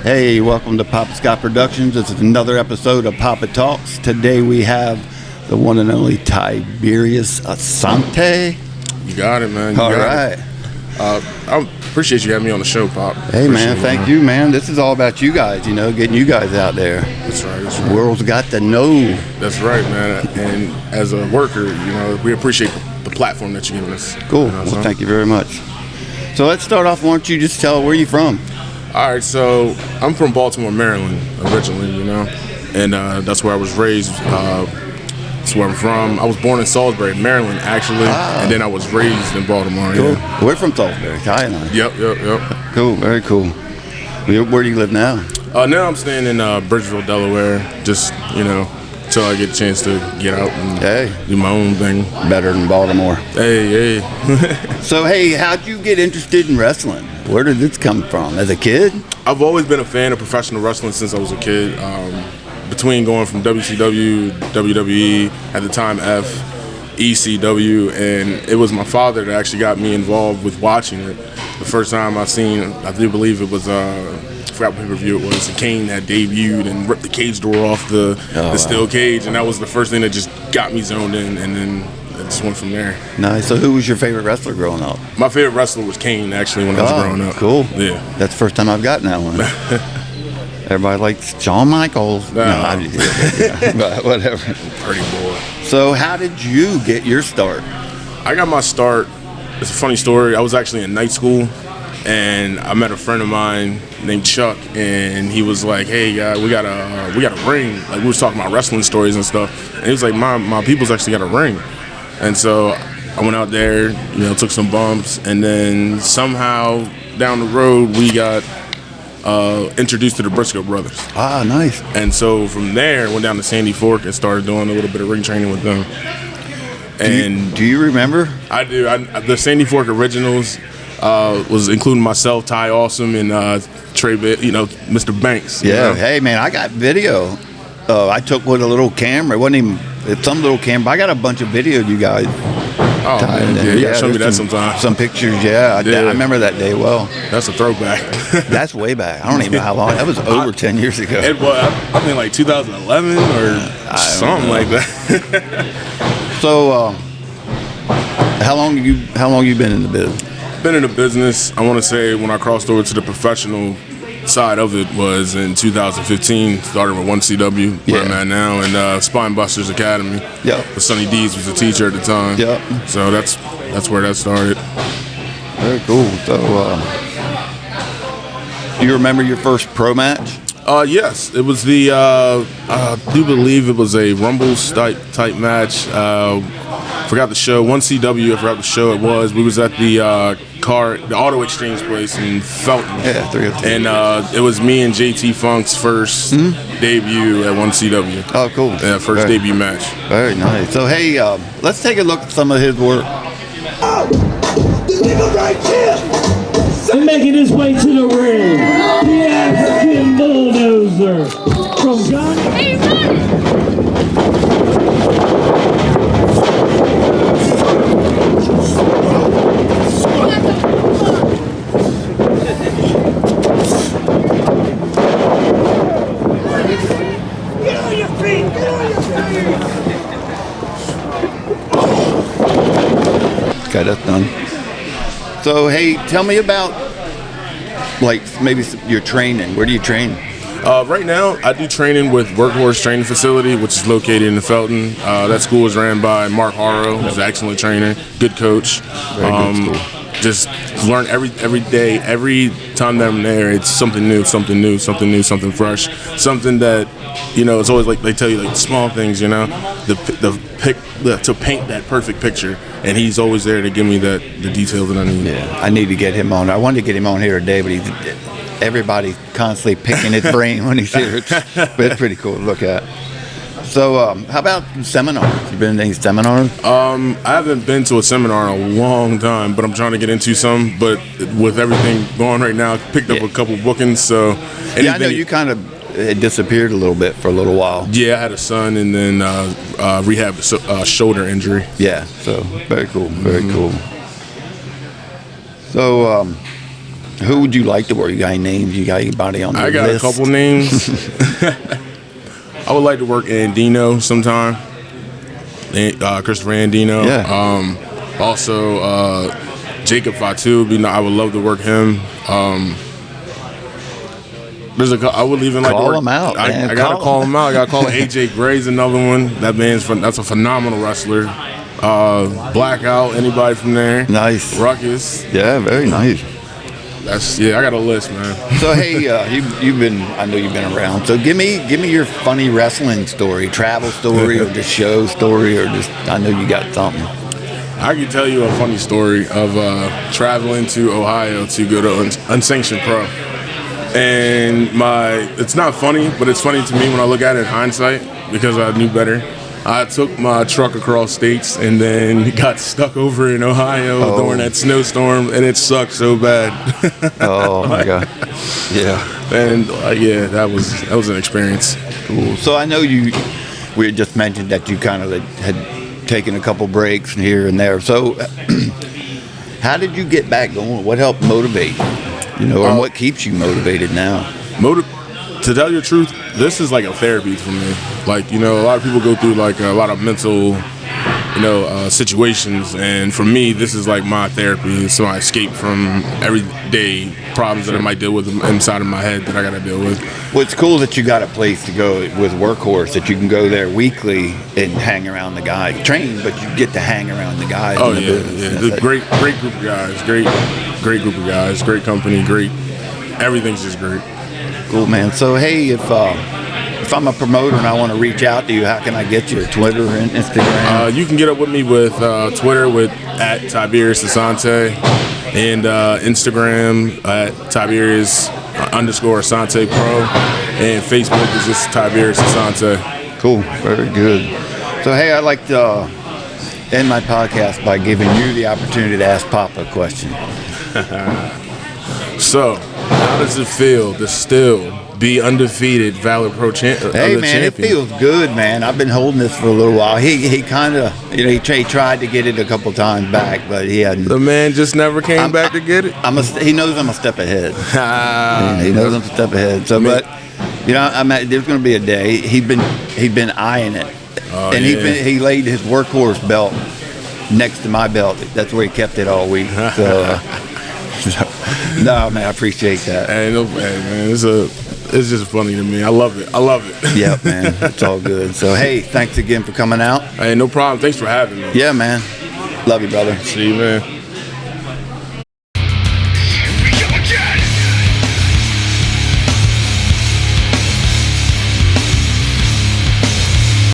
Hey, welcome to Poppa Scott Productions. This is another episode of Poppa Talks. Today we have the one and only Tiberius Asante. You got it, man. All right. I appreciate you having me on the show, Pop. Hey, man, thank you, man. This is all about you guys, getting you guys out there. That's right. The world's got to know. That's right, man. And as a worker, we appreciate the platform that you're giving us. Cool. Well, thank you very much. So let's start off. Why don't you just tell where you're from? All right, so I'm from Baltimore, Maryland, originally, and that's where I was raised. That's where I'm from. I was born in Salisbury, Maryland, actually, and then I was raised in Baltimore. Cool. Yeah. We're from Salisbury, Ty and I. Yep. Cool, very cool. Where do you live now? Now I'm staying in Bridgeville, Delaware, just, until I get a chance to get out and do my own thing. Better than Baltimore. Hey. So, how'd you get interested in wrestling? Where did this come from? As a kid? I've always been a fan of professional wrestling since I was a kid. Between going from WCW, WWE, at the time ECW, and it was my father that actually got me involved with watching it. The first time I do believe it was, I forgot what pay-per-view it was, Kane that debuted and ripped the cage door off the steel cage, and that was the first thing that just got me zoned in, and then it just went from there. Nice. So who was your favorite wrestler growing up? My favorite wrestler was Kane, actually, when I was growing up. Cool. Yeah. That's the first time I've gotten that one. Everybody likes Shawn Michaels. No, but whatever. Pretty boy. So how did you get your start? I got my start, it's a funny story. I was actually in night school, and I met a friend of mine named Chuck, and he was like, "Hey, we got a ring." Like, we was talking about wrestling stories and stuff, and he was like, "My people's actually got a ring." And so I went out there, took some bumps, and then somehow down the road we got introduced to the Briscoe brothers. Ah, nice. And so from there, went down to Sandy Fork and started doing a little bit of ring training with them. And do you remember? I do. The Sandy Fork originals was including myself, Ty Awesome, and Trey, Mr. Banks. Yeah. Hey, man, I got video. I took with a little camera. It wasn't even some little camera. I got a bunch of video of you guys. Oh, man. Yeah, show me that sometime. Some pictures, I remember that day well. That's a throwback. That's way back. I don't even know how long. That was over 10 years ago. It was, I think, like 2011 or something like that. So, how long you been in the business? Been in the business, I want to say, when I crossed over to the professional side of it was in 2015. Started with 1CW, where I'm at now, and Spine Busters Academy. Yeah. Sonny Dees was the teacher at the time. Yeah. So that's where that started. Very cool. So, do you remember your first pro match? Yes, it was the. I do believe it was a Rumbles type match. Forgot the show. 1CW. I forgot the show it was. We was at the auto exchange place in Felton. Yeah, 303. And it was me and JT Funk's first debut at 1CW. Oh, cool. Yeah, first debut match. Very nice. So, hey, let's take a look at some of his work. The nigga right here! And making his way to the ring, the African bulldozer from Ghana. Hey, get on your feet! Get on your feet! Okay, that's done. So, hey, tell me about, maybe your training. Where do you train? Right now, I do training with Workhorse Training Facility, which is located in the Felton. That school is ran by Mark Harrow, who's an excellent trainer, good coach. Very good school. Just learn every day, every time that I'm there, it's something new, something fresh, something that, it's always like they tell you, like small things, to paint that perfect picture, and he's always there to give me the details that I need. Yeah, I need to get him on. I wanted to get him on here today, but everybody's constantly picking his brain when he's here. But it's pretty cool to look at. So, how about seminars? You been to any seminars? I haven't been to a seminar in a long time, but I'm trying to get into some. But with everything going right now, I picked up a couple bookings. So, I know you kind of it disappeared a little bit for a little while. Yeah, I had a son and then rehab shoulder injury. Yeah, so very cool, very cool. So, Who would you like to work? You got any names? You got anybody on the list? I got a couple names. I would like to work Andino sometime. Christopher Andino. Yeah. Also, Jacob Fatu. I would love to work him. I would even like to Call work. him out, man. I gotta call him out. I gotta call AJ Gray's another one. That's a phenomenal wrestler. Blackout. Anybody from there? Nice. Ruckus. Yeah, very nice. I got a list, man. So hey, I know you've been around. So give me your funny wrestling story, travel story, or just show story, or just I know you got something. I can tell you a funny story of traveling to Ohio to go to Unsanctioned Pro. And it's not funny, but it's funny to me when I look at it in hindsight because I knew better. I took my truck across states and then got stuck over in Ohio during that snowstorm, and it sucked so bad. Oh my God! Yeah, and that was an experience. Cool. So I know we had just mentioned that you kind of had taken a couple breaks here and there. So how did you get back going? What helped motivate you? And what keeps you motivated now? To tell you the truth, this is like a therapy for me. Like, a lot of people go through like a lot of mental, situations. And for me, this is like my therapy. It's my escape from everyday problems that I might deal with inside of my head that I got to deal with. Well, it's cool that you got a place to go with Workhorse, that you can go there weekly and hang around the guys. Train, but you get to hang around the guys. Oh, yeah. Great group of guys. Great group of guys. Great company. Everything's just great. Cool, man. So, hey, if I'm a promoter and I want to reach out to you, how can I get you? Twitter and Instagram? You can get up with me with Twitter at Tiberius Asante and Instagram at Tiberius _Asante Pro, and Facebook is just Tiberius Asante. Cool. Very good. So, hey, I'd like to end my podcast by giving you the opportunity to ask Poppa a question. So, how does it feel to still be undefeated Valor Pro champion? Hey, man, it feels good, man. I've been holding this for a little while. He kind of, he tried to get it a couple times back, but he hadn't. The man just never came back to get it? He knows I'm a step ahead. He knows I'm a step ahead. So, but, there's going to be a day. He'd been eyeing it. And he laid his Workhorse belt next to my belt. That's where he kept it all week. So, no, man, I appreciate that. Hey, man, it's just funny to me. I love it. Yeah, man, it's all good. So, hey, thanks again for coming out. Hey, no problem. Thanks for having me. Yeah, man. Love you, brother. See you, man.